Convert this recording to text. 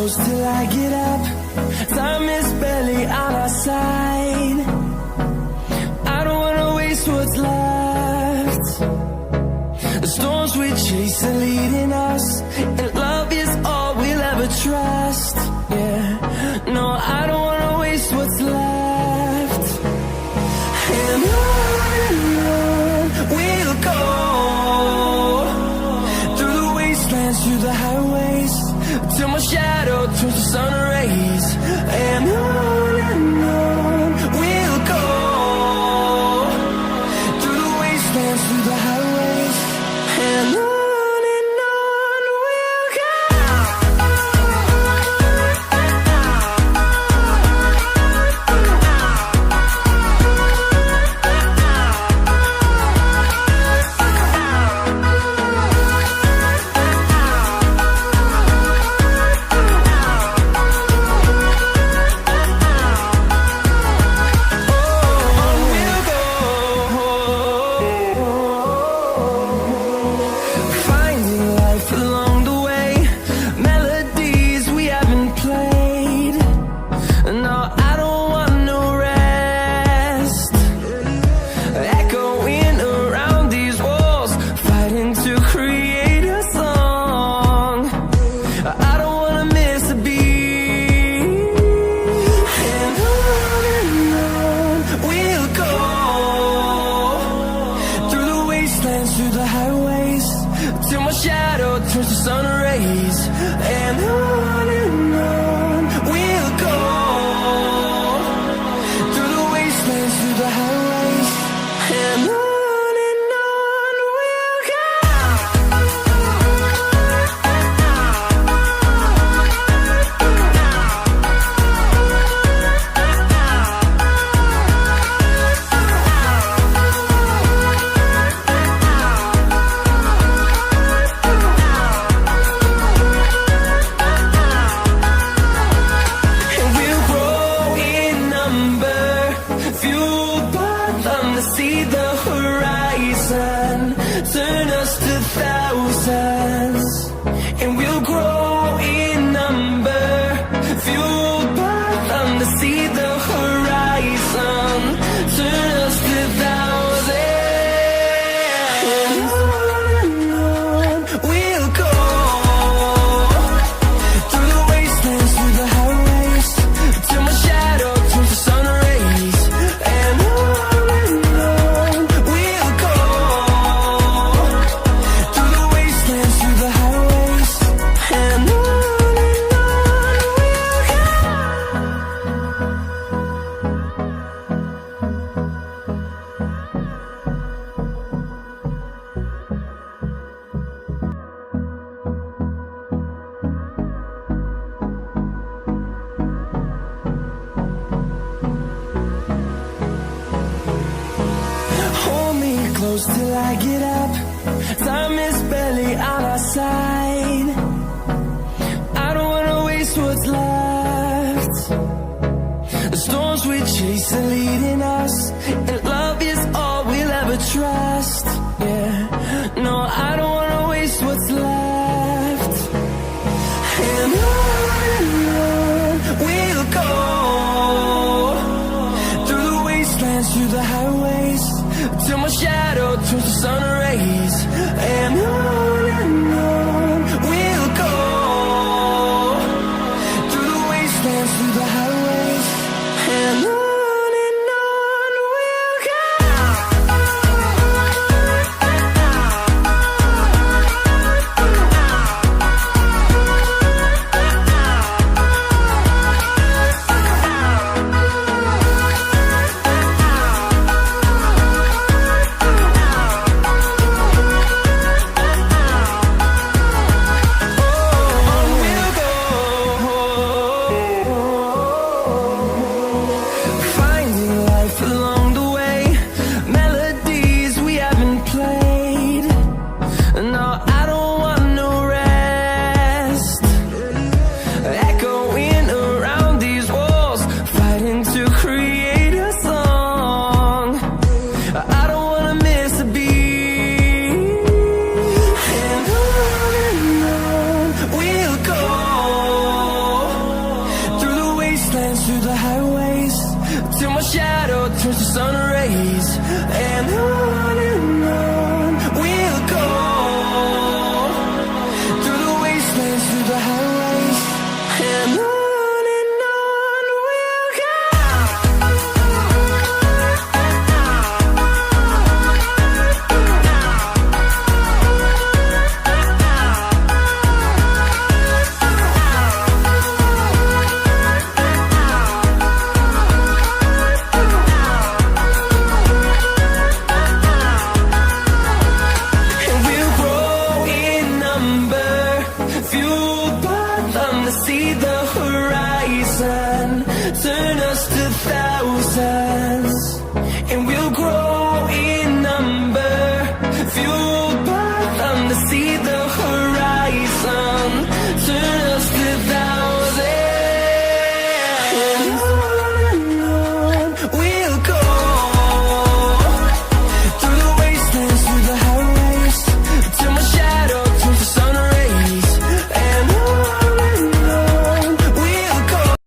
close till I get up. Time is barely on our side. I don't wanna waste what's left. The storms we chase are leading us, and love is all we'll ever trust. Yeah, no, I don't wanna waste what's left. And on we'll go, through the wastelands, through the highways, till my shadow turns to sun rays. And on we'll go, through the wastelands, through the highways, and on we'll go. Through the highways, till my shadow turns to sun rays. And on we'll go, through the wastelands, through the highways, and on we'll go. See the horizon, turn us to thousands, and we'll grow in number, fueled by them to see the horizon, turn us to thousands. And on we'll go, through the wastelands, through the highways, till my shadow turns to sun rays. And close till I get up. Time is barely on our side. I don't wanna waste what's left. The storms we chase are leading us, and love is all we'll ever trust. Yeah, no, I don't wanna waste what's left. And on we'll go, through the wastelands, through the highways, till my shadow turns to sun rays. And on we'll go, through the wastelands, through the highways, and on we'll go. turn us to thousands.